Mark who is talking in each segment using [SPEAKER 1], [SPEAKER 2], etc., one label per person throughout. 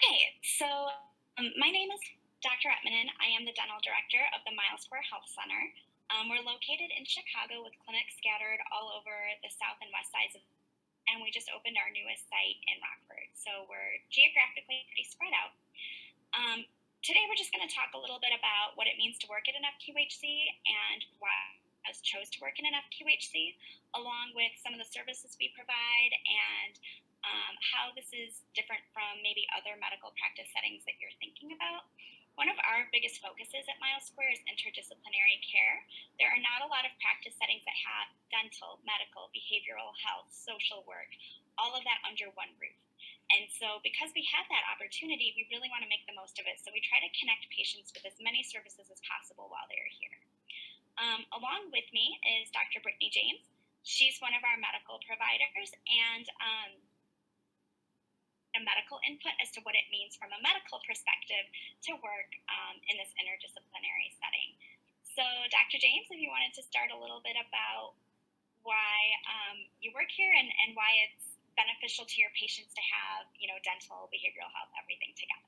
[SPEAKER 1] Okay, so my name is Dr. Etminan. I am the dental director of the Mile Square Health Center. We're located in Chicago with clinics scattered all over the south and west sides of, and we just opened our newest site in Rockford. So we're geographically pretty spread out. Today we're just going to talk a little bit about what it means to work at an FQHC and why I chose to work in an FQHC, along with some of the services we provide and how this is different from maybe other medical practice settings that you're thinking about. One of our biggest focuses at Mile Square is interdisciplinary care. There are not a lot of practice settings that have dental, medical, behavioral health, social work, all of that under one roof. And so because we have that opportunity, we really want to make the most of it. So we try to connect patients with as many services as possible while they're here. Along with me is Dr. Brittani James. She's one of our medical providers and a medical input as to what it means from a medical perspective to work in this interdisciplinary setting. So Dr. James, if you wanted to start a little bit about why you work here and why it's beneficial to your patients to have, dental, behavioral health, everything together.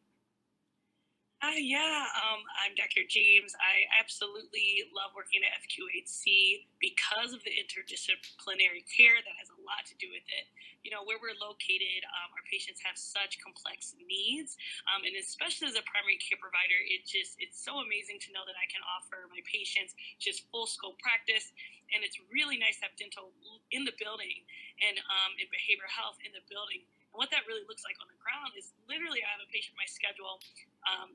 [SPEAKER 2] I'm Dr. James. I absolutely love working at FQHC because of the interdisciplinary care that has a lot to do with it. Where we're located, our patients have such complex needs, and especially as a primary care provider, it's so amazing to know that I can offer my patients just full scope practice, and it's really nice to have dental in the building and behavioral health in the building. And what that really looks like on the ground is literally I have a patient in my schedule. I'll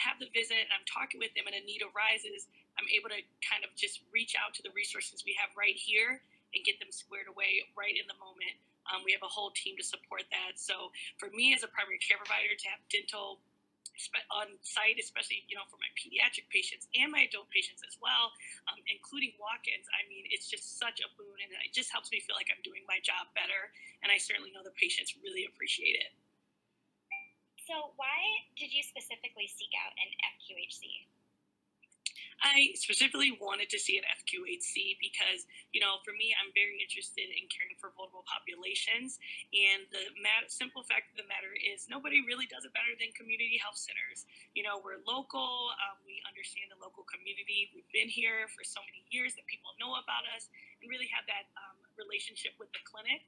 [SPEAKER 2] have the visit, and I'm talking with them, and a need arises. I'm able to kind of just reach out to the resources we have right here and get them squared away right in the moment. We have a whole team to support that. So for me as a primary care provider to have dental on site, especially, for my pediatric patients and my adult patients as well, including walk-ins, it's just such a boon, and it just helps me feel like I'm doing my job better. And I certainly know the patients really appreciate it.
[SPEAKER 1] So why did you specifically seek out an FQHC?
[SPEAKER 2] I specifically wanted to see an FQHC because, for me, I'm very interested in caring for vulnerable populations. And the simple fact of the matter is nobody really does it better than community health centers. We're local. We understand the local community. We've been here for so many years that people know about us and really have that relationship with the clinic.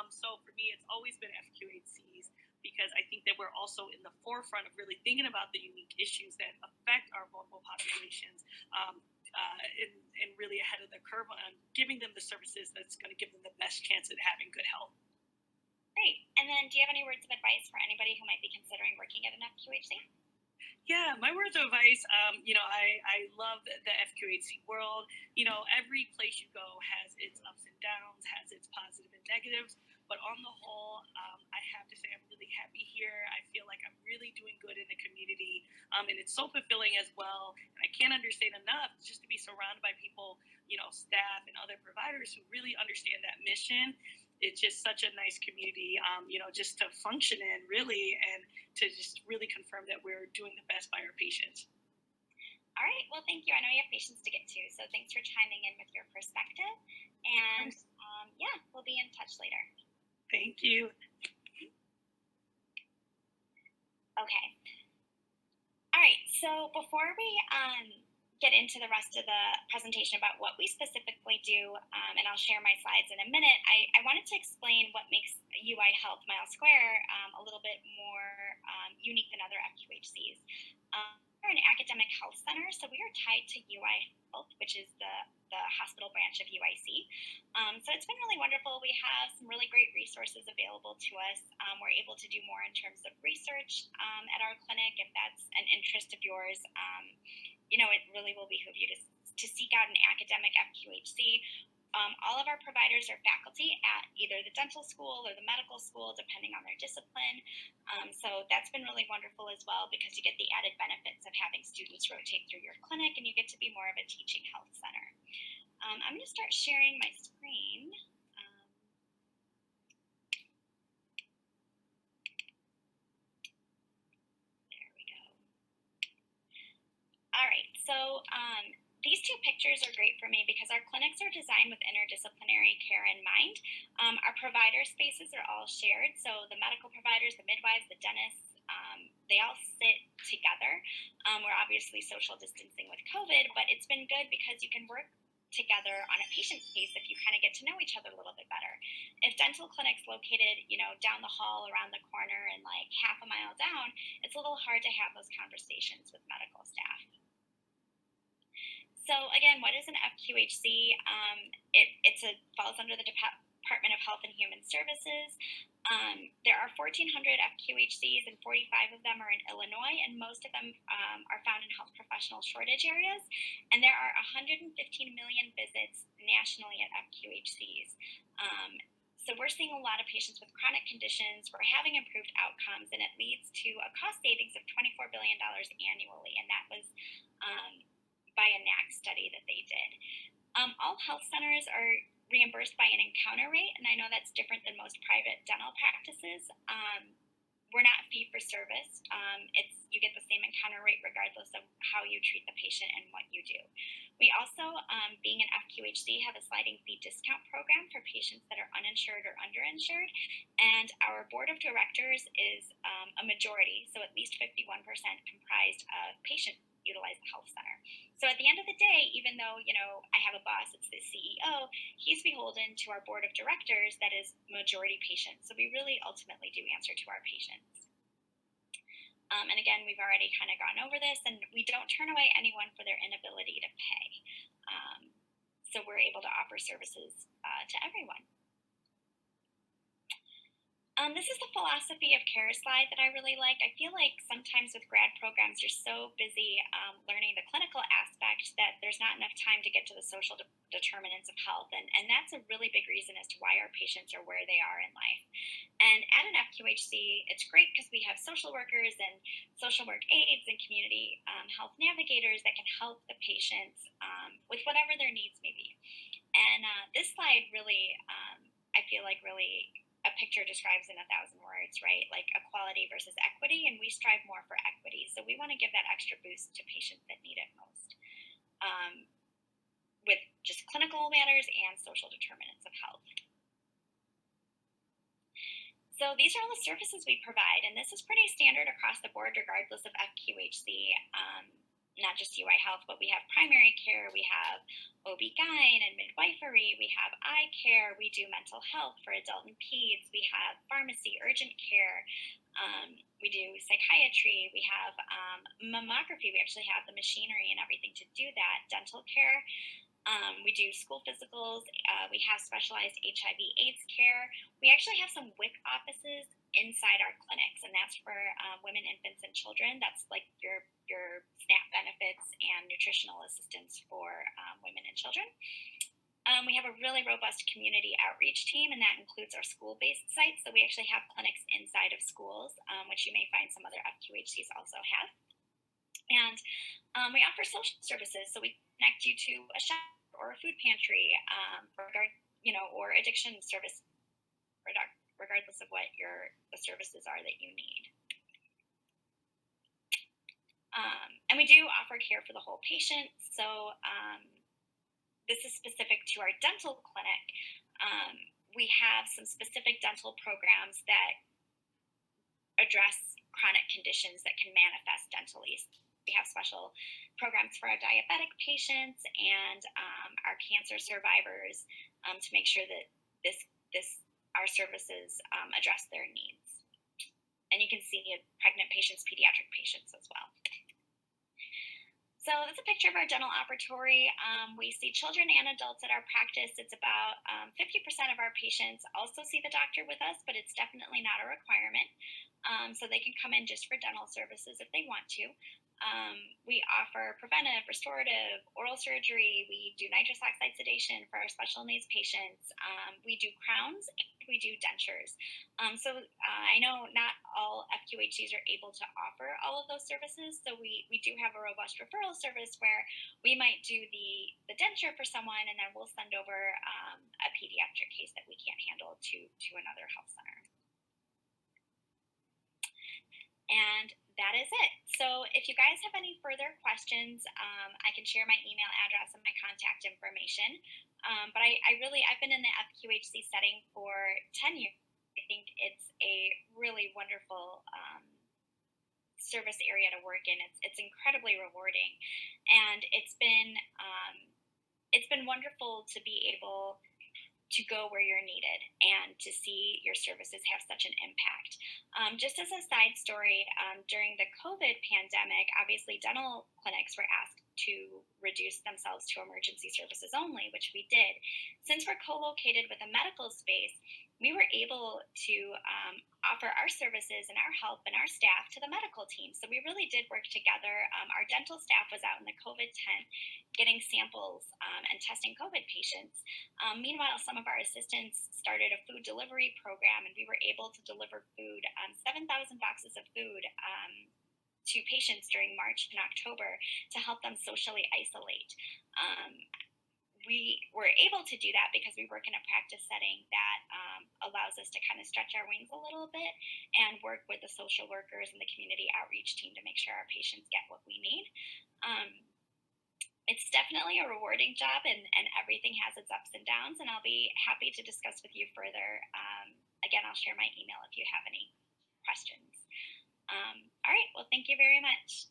[SPEAKER 2] So for me, it's always been FQHCs, because I think that we're also in the forefront of really thinking about the unique issues that affect our vulnerable populations, and really ahead of the curve on giving them the services that's going to give them the best chance at having good health.
[SPEAKER 1] Great. And then do you have any words of advice for anybody who might be considering working at an FQHC?
[SPEAKER 2] Yeah, my words of advice, I love the FQHC world. Every place you go has its ups and downs, has its positive and negatives. But on the whole, I have to say I'm really happy here. I feel like I'm really doing good in the community, and it's so fulfilling as well. And I can't understate enough just to be surrounded by people, staff and other providers who really understand that mission. It's just such a nice community, just to function in, really, and to just really confirm that we're doing the best by our patients.
[SPEAKER 1] All right. Well, thank you. I know you have patients to get to, so thanks for chiming in with your perspective. And we'll be in touch later.
[SPEAKER 2] Thank you.
[SPEAKER 1] Okay. All right. So before we get into the rest of the presentation about what we specifically do, and I'll share my slides in a minute, I wanted to explain what makes UI Health Mile Square a little bit more unique than other FQHCs. We're an academic health center, so we are tied to UI Health, which is the hospital branch of UIC. So it's been really wonderful. We have some really great resources available to us. We're able to do more in terms of research at our clinic. If that's an interest of yours, it really will behoove you to seek out an academic FQHC. All of our providers are faculty at either the dental school or the medical school, depending on their discipline. So that's been really wonderful as well, because you get the added benefits of having students rotate through your clinic, and you get to be more of a teaching health center. I'm going to start sharing my screen. There we go. All right, so these two pictures are great for me because our clinics are designed with interdisciplinary care in mind. Our provider spaces are all shared, so the medical providers, the midwives, the dentists, they all sit together. We're obviously social distancing with COVID, but it's been good because you can work together on a patient's case if you kind of get to know each other a little bit better. If dental clinic's located, down the hall, around the corner, and like half a mile down, it's a little hard to have those conversations with medical staff. So again, what is an FQHC? It falls under the Department of Health and Human Services. There are 1,400 FQHCs, and 45 of them are in Illinois, and most of them are found in health professional shortage areas. And there are 115 million visits nationally at FQHCs. So we're seeing a lot of patients with chronic conditions. We're having improved outcomes, and it leads to a cost savings of $24 billion annually, and that was by a NAC study that they did. All health centers are reimbursed by an encounter rate, and I know that's different than most private dental practices. We're not fee for service. You get the same encounter rate regardless of how you treat the patient and what you do. We also, being an FQHC, have a sliding fee discount program for patients that are uninsured or underinsured, and our board of directors is a majority, so at least 51% comprised of patients utilize the health center. So at the end of the day, even though, I have a boss, it's the CEO, he's beholden to our board of directors that is majority patients. So we really ultimately do answer to our patients. And again, we've already kind of gone over this, and we don't turn away anyone for their inability to pay. So we're able to offer services to everyone. This is the philosophy of care slide that I really like. I feel like sometimes with grad programs, you're so busy learning the clinical aspect that there's not enough time to get to the social determinants of health. And that's a really big reason as to why our patients are where they are in life. And at an FQHC, it's great because we have social workers and social work aides and community health navigators that can help the patients with whatever their needs may be. And this slide really, I feel like really a picture describes in 1,000 words, right? Like equality versus equity, and we strive more for equity. So we want to give that extra boost to patients that need it most with just clinical matters and social determinants of health. So these are all the services we provide, and this is pretty standard across the board regardless of FQHC. Not just UI Health, but we have primary care, we have OB-GYN and midwifery, we have eye care, we do mental health for adult and peds, we have pharmacy, urgent care, we do psychiatry, we have mammography, we actually have the machinery and everything to do that, dental care, we do school physicals, we have specialized HIV/AIDS care, we actually have some WIC offices inside our clinics, and that's for women, infants, and children. That's like your SNAP benefits and nutritional assistance for women and children. We have a really robust community outreach team, and that includes our school-based sites. So we actually have clinics inside of schools, which you may find some other FQHCs also have. And we offer social services, so we connect you to a shop or a food pantry, or addiction service, regardless of what the services are that you need. And we do offer care for the whole patient. So this is specific to our dental clinic. We have some specific dental programs that address chronic conditions that can manifest dentally. We have special programs for our diabetic patients and our cancer survivors to make sure that our services address their needs. And you can see pregnant patients, pediatric patients as well. So that's a picture of our dental operatory. We see children and adults at our practice. It's about 50% of our patients also see the doctor with us, but it's definitely not a requirement. So they can come in just for dental services if they want to. We offer preventive, restorative, oral surgery. We do nitrous oxide sedation for our special needs patients. We do crowns, and we do dentures. So I know not all FQHCs are able to offer all of those services. So we do have a robust referral service where we might do the denture for someone, and then we'll send over a pediatric case that we can't handle to another health center. And that is it. So if you guys have any further questions, I can share my email address and my contact information. But I've been in the FQHC setting for 10 years. I think it's a really wonderful service area to work in. It's incredibly rewarding, and it's been wonderful to be able to go where you're needed and to see your services have such an impact. Just as a side story, during the COVID pandemic, obviously dental clinics were asked to reduce themselves to emergency services only, which we did. Since we're co-located with a medical space, we were able to offer our services and our help and our staff to the medical team. So we really did work together. Our dental staff was out in the COVID tent getting samples and testing COVID patients. Meanwhile, some of our assistants started a food delivery program, and we were able to deliver food, 7,000 boxes of food to patients during March and October to help them socially isolate. We were able to do that because we work in a practice setting that allows us to kind of stretch our wings a little bit and work with the social workers and the community outreach team to make sure our patients get what we need. It's definitely a rewarding job, and everything has its ups and downs, and I'll be happy to discuss with you further. Again, I'll share my email if you have any questions. All right, well, thank you very much.